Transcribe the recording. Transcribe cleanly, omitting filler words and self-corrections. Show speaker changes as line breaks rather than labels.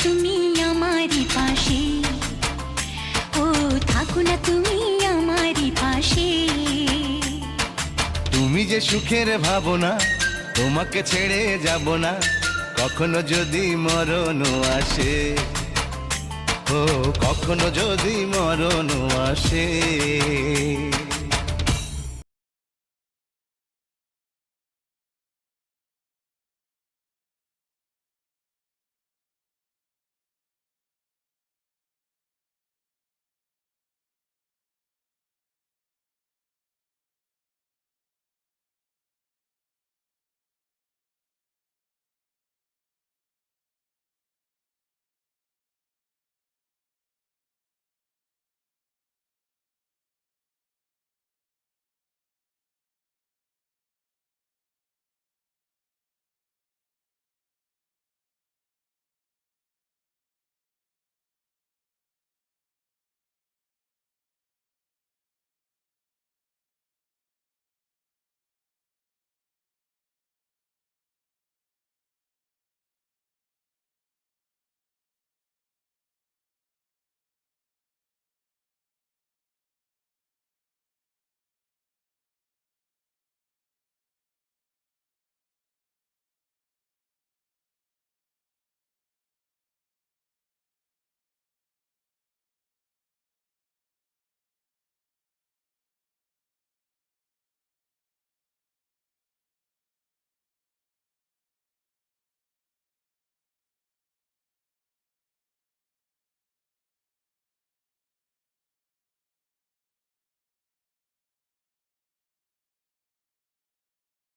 তুমি আমারই পাশে, ও থাকো না তুমি আমারই পাশে।
তুমি যে সুখের ভাবনা, তোমাকে ছেড়ে যাব না, কখনো যদি মরণ আসে, ও কখনো যদি মরণ আসে।